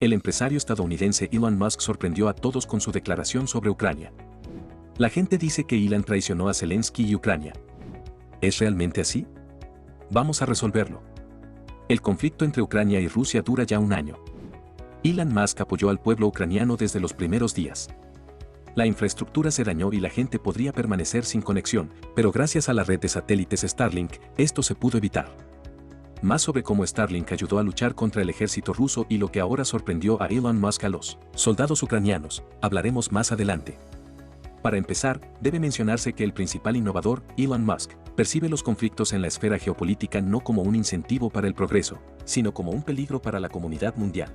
El empresario estadounidense Elon Musk sorprendió a todos con su declaración sobre Ucrania. La gente dice que Elon traicionó a Zelensky y Ucrania. ¿Es realmente así? Vamos a resolverlo. El conflicto entre Ucrania y Rusia dura ya un año. Elon Musk apoyó al pueblo ucraniano desde los primeros días. La infraestructura se dañó y la gente podría permanecer sin conexión, pero gracias a la red de satélites Starlink, esto se pudo evitar. Más sobre cómo Starlink ayudó a luchar contra el ejército ruso y lo que ahora sorprendió a Elon Musk a los soldados ucranianos, hablaremos más adelante. Para empezar, debe mencionarse que el principal innovador, Elon Musk, percibe los conflictos en la esfera geopolítica no como un incentivo para el progreso, sino como un peligro para la comunidad mundial.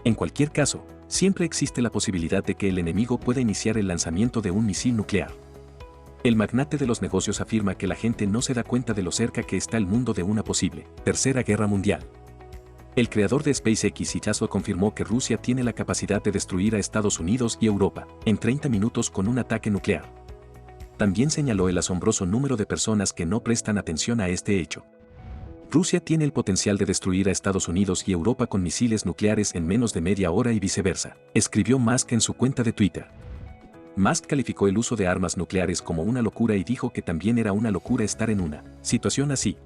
En cualquier caso, siempre existe la posibilidad de que el enemigo pueda iniciar el lanzamiento de un misil nuclear. El magnate de los negocios afirma que la gente no se da cuenta de lo cerca que está el mundo de una posible tercera guerra mundial. El creador de SpaceX y Tesla confirmó que Rusia tiene la capacidad de destruir a Estados Unidos y Europa en 30 minutos con un ataque nuclear. También señaló el asombroso número de personas que no prestan atención a este hecho. Rusia tiene el potencial de destruir a Estados Unidos y Europa con misiles nucleares en menos de media hora y viceversa, escribió Musk en su cuenta de Twitter. Musk calificó el uso de armas nucleares como una locura y dijo que también era una locura estar en una situación así.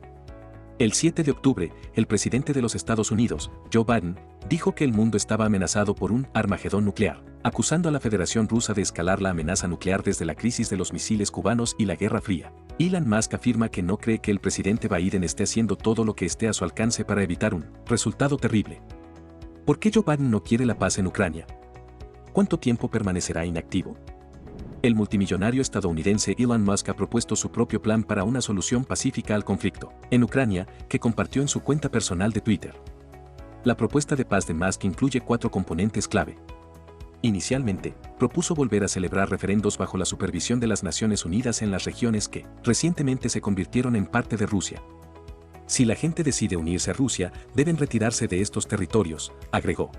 El 7 de octubre, el presidente de los Estados Unidos, Joe Biden, dijo que el mundo estaba amenazado por un Armagedón nuclear, acusando a la Federación Rusa de escalar la amenaza nuclear desde la crisis de los misiles cubanos y la Guerra Fría. Elon Musk afirma que no cree que el presidente Biden esté haciendo todo lo que esté a su alcance para evitar un resultado terrible. ¿Por qué Joe Biden no quiere la paz en Ucrania? ¿Cuánto tiempo permanecerá inactivo? El multimillonario estadounidense Elon Musk ha propuesto su propio plan para una solución pacífica al conflicto en Ucrania, que compartió en su cuenta personal de Twitter. La propuesta de paz de Musk incluye 4 componentes clave. Inicialmente, propuso volver a celebrar referendos bajo la supervisión de las Naciones Unidas en las regiones que recientemente se convirtieron en parte de Rusia. Si la gente decide unirse a Rusia, deben retirarse de estos territorios, agregó.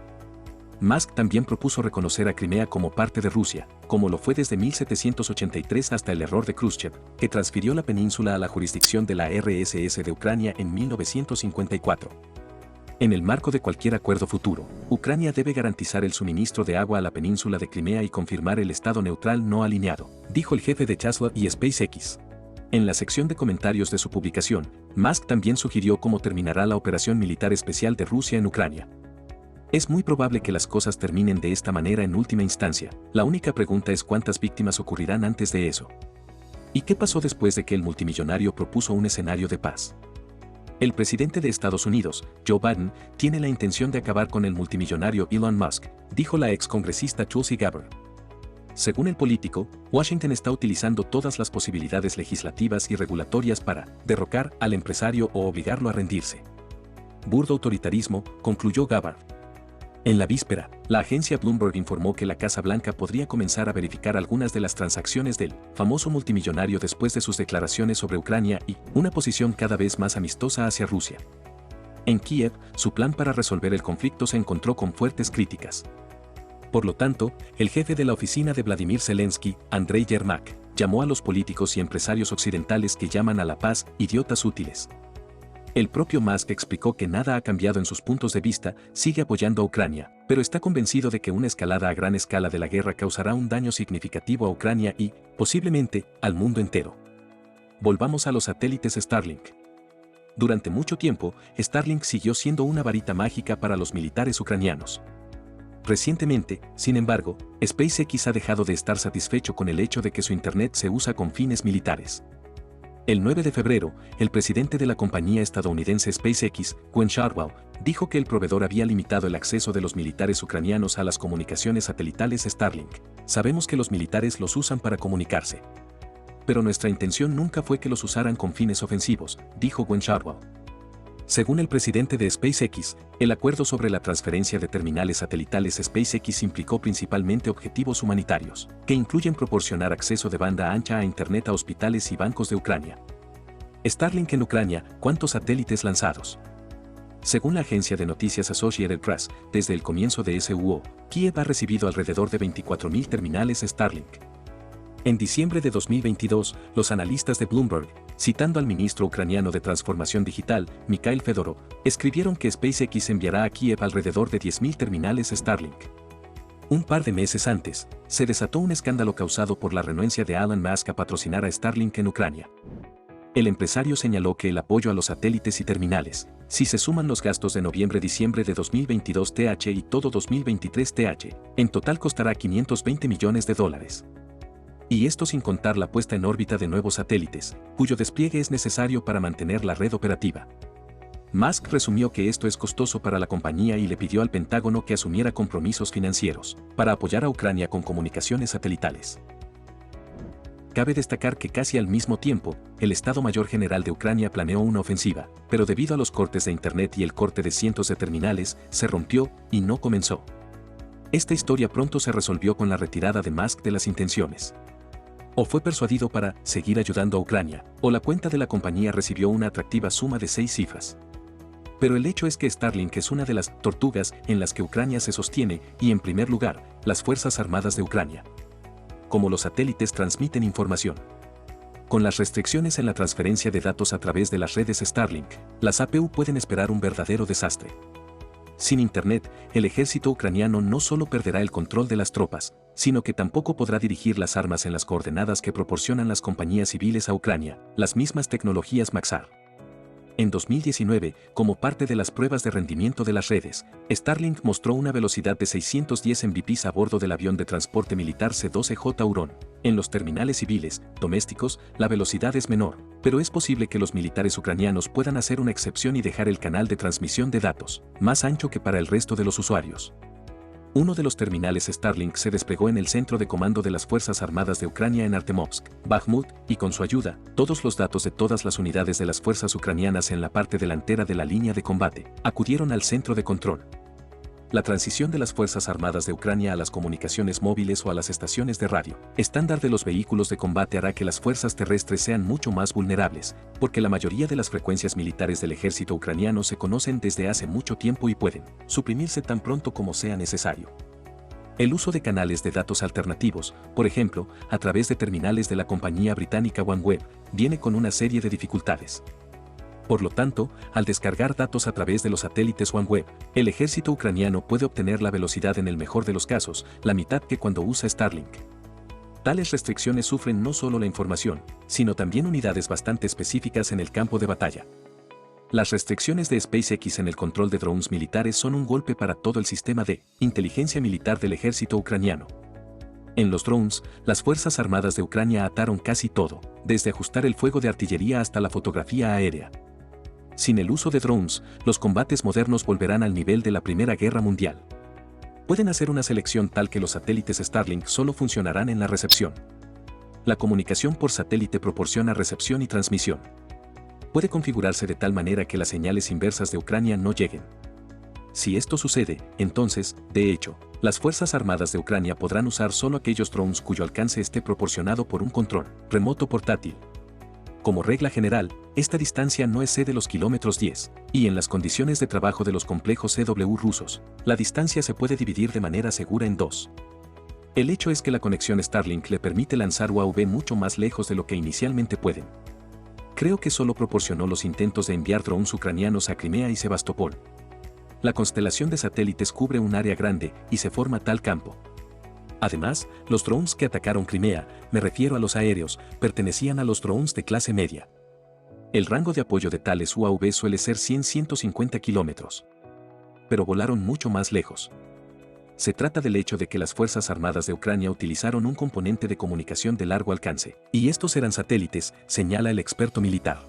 Musk también propuso reconocer a Crimea como parte de Rusia, como lo fue desde 1783 hasta el error de Khrushchev, que transfirió la península a la jurisdicción de la RSS de Ucrania en 1954. En el marco de cualquier acuerdo futuro, Ucrania debe garantizar el suministro de agua a la península de Crimea y confirmar el estado neutral no alineado, dijo el jefe de Tesla y SpaceX. En la sección de comentarios de su publicación, Musk también sugirió cómo terminará la operación militar especial de Rusia en Ucrania. Es muy probable que las cosas terminen de esta manera en última instancia. La única pregunta es cuántas víctimas ocurrirán antes de eso. ¿Y qué pasó después de que el multimillonario propuso un escenario de paz? El presidente de Estados Unidos, Joe Biden, tiene la intención de acabar con el multimillonario Elon Musk, dijo la excongresista Tulsi Gabbard. Según el político, Washington está utilizando todas las posibilidades legislativas y regulatorias para derrocar al empresario o obligarlo a rendirse. Burdo autoritarismo, concluyó Gabbard. En la víspera, la agencia Bloomberg informó que la Casa Blanca podría comenzar a verificar algunas de las transacciones del famoso multimillonario después de sus declaraciones sobre Ucrania y una posición cada vez más amistosa hacia Rusia. En Kiev, su plan para resolver el conflicto se encontró con fuertes críticas. Por lo tanto, el jefe de la oficina de Vladimir Zelensky, Andrei Yermak, llamó a los políticos y empresarios occidentales que llaman a la paz idiotas útiles. El propio Musk explicó que nada ha cambiado en sus puntos de vista, sigue apoyando a Ucrania, pero está convencido de que una escalada a gran escala de la guerra causará un daño significativo a Ucrania y, posiblemente, al mundo entero. Volvamos a los satélites Starlink. Durante mucho tiempo, Starlink siguió siendo una varita mágica para los militares ucranianos. Recientemente, sin embargo, SpaceX ha dejado de estar satisfecho con el hecho de que su Internet se usa con fines militares. El 9 de febrero, el presidente de la compañía estadounidense SpaceX, Gwen Shotwell, dijo que el proveedor había limitado el acceso de los militares ucranianos a las comunicaciones satelitales Starlink. Sabemos que los militares los usan para comunicarse. Pero nuestra intención nunca fue que los usaran con fines ofensivos, dijo Gwen Shotwell. Según el presidente de SpaceX, el acuerdo sobre la transferencia de terminales satelitales SpaceX implicó principalmente objetivos humanitarios, que incluyen proporcionar acceso de banda ancha a Internet a hospitales y bancos de Ucrania. Starlink en Ucrania, ¿cuántos satélites lanzados? Según la agencia de noticias Associated Press, desde el comienzo de SUO, Kiev ha recibido alrededor de 24.000 terminales Starlink. En diciembre de 2022, los analistas de Bloomberg, citando al ministro ucraniano de Transformación Digital, Mikhail Fedorov, escribieron que SpaceX enviará a Kiev alrededor de 10.000 terminales Starlink. Un par de meses antes, se desató un escándalo causado por la renuencia de Elon Musk a patrocinar a Starlink en Ucrania. El empresario señaló que el apoyo a los satélites y terminales, si se suman los gastos de noviembre-diciembre de 2022 TH y todo 2023 TH, en total costará $520 millones. Y esto sin contar la puesta en órbita de nuevos satélites, cuyo despliegue es necesario para mantener la red operativa. Musk resumió que esto es costoso para la compañía y le pidió al Pentágono que asumiera compromisos financieros para apoyar a Ucrania con comunicaciones satelitales. Cabe destacar que casi al mismo tiempo, el Estado Mayor General de Ucrania planeó una ofensiva, pero debido a los cortes de Internet y el corte de cientos de terminales, se rompió y no comenzó. Esta historia pronto se resolvió con la retirada de Musk de las intenciones. O fue persuadido para seguir ayudando a Ucrania, o la cuenta de la compañía recibió una atractiva suma de 6 cifras. Pero el hecho es que Starlink es una de las tortugas en las que Ucrania se sostiene y, en primer lugar, las Fuerzas Armadas de Ucrania. Como los satélites transmiten información. Con las restricciones en la transferencia de datos a través de las redes Starlink, las APU pueden esperar un verdadero desastre. Sin Internet, el ejército ucraniano no solo perderá el control de las tropas, sino que tampoco podrá dirigir las armas en las coordenadas que proporcionan las compañías civiles a Ucrania, las mismas tecnologías Maxar. En 2019, como parte de las pruebas de rendimiento de las redes, Starlink mostró una velocidad de 610 Mbps a bordo del avión de transporte militar C-12J Huron. En los terminales civiles, domésticos, la velocidad es menor, pero es posible que los militares ucranianos puedan hacer una excepción y dejar el canal de transmisión de datos más ancho que para el resto de los usuarios. Uno de los terminales Starlink se desplegó en el centro de comando de las Fuerzas Armadas de Ucrania en Artemovsk, Bakhmut, y con su ayuda, todos los datos de todas las unidades de las fuerzas ucranianas en la parte delantera de la línea de combate acudieron al centro de control. La transición de las Fuerzas Armadas de Ucrania a las comunicaciones móviles o a las estaciones de radio estándar de los vehículos de combate hará que las fuerzas terrestres sean mucho más vulnerables, porque la mayoría de las frecuencias militares del ejército ucraniano se conocen desde hace mucho tiempo y pueden suprimirse tan pronto como sea necesario. El uso de canales de datos alternativos, por ejemplo, a través de terminales de la compañía británica OneWeb, viene con una serie de dificultades. Por lo tanto, al descargar datos a través de los satélites OneWeb, el ejército ucraniano puede obtener la velocidad en el mejor de los casos, la mitad que cuando usa Starlink. Tales restricciones sufren no solo la información, sino también unidades bastante específicas en el campo de batalla. Las restricciones de SpaceX en el control de drones militares son un golpe para todo el sistema de inteligencia militar del ejército ucraniano. En los drones, las Fuerzas Armadas de Ucrania ataron casi todo, desde ajustar el fuego de artillería hasta la fotografía aérea. Sin el uso de drones, los combates modernos volverán al nivel de la Primera Guerra Mundial. Pueden hacer una selección tal que los satélites Starlink solo funcionarán en la recepción. La comunicación por satélite proporciona recepción y transmisión. Puede configurarse de tal manera que las señales inversas de Ucrania no lleguen. Si esto sucede, entonces, de hecho, las Fuerzas Armadas de Ucrania podrán usar solo aquellos drones cuyo alcance esté proporcionado por un control remoto portátil. Como regla general, esta distancia no excede los kilómetros 10, y en las condiciones de trabajo de los complejos CW rusos, la distancia se puede dividir de manera segura en 2. El hecho es que la conexión Starlink le permite lanzar UAV mucho más lejos de lo que inicialmente pueden. Creo que solo proporcionó los intentos de enviar drones ucranianos a Crimea y Sebastopol. La constelación de satélites cubre un área grande y se forma tal campo. Además, los drones que atacaron Crimea, me refiero a los aéreos, pertenecían a los drones de clase media. El rango de apoyo de tales UAV suele ser 100-150 kilómetros. Pero volaron mucho más lejos. Se trata del hecho de que las Fuerzas Armadas de Ucrania utilizaron un componente de comunicación de largo alcance, y estos eran satélites, señala el experto militar.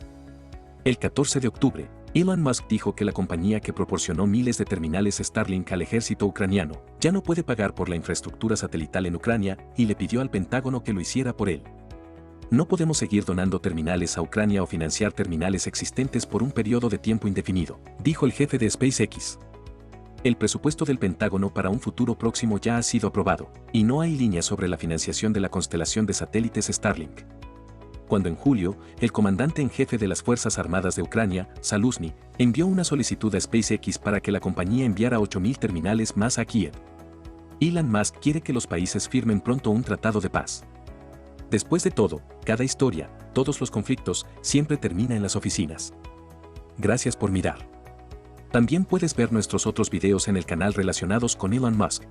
El 14 de octubre, Elon Musk dijo que la compañía que proporcionó miles de terminales Starlink al ejército ucraniano ya no puede pagar por la infraestructura satelital en Ucrania y le pidió al Pentágono que lo hiciera por él. No podemos seguir donando terminales a Ucrania o financiar terminales existentes por un periodo de tiempo indefinido, dijo el jefe de SpaceX. El presupuesto del Pentágono para un futuro próximo ya ha sido aprobado, y no hay líneas sobre la financiación de la constelación de satélites Starlink. Cuando en julio, el comandante en jefe de las Fuerzas Armadas de Ucrania, Zaluzny, envió una solicitud a SpaceX para que la compañía enviara 8.000 terminales más a Kiev. Elon Musk quiere que los países firmen pronto un tratado de paz. Después de todo, cada historia, todos los conflictos, siempre termina en las oficinas. Gracias por mirar. También puedes ver nuestros otros videos en el canal relacionados con Elon Musk.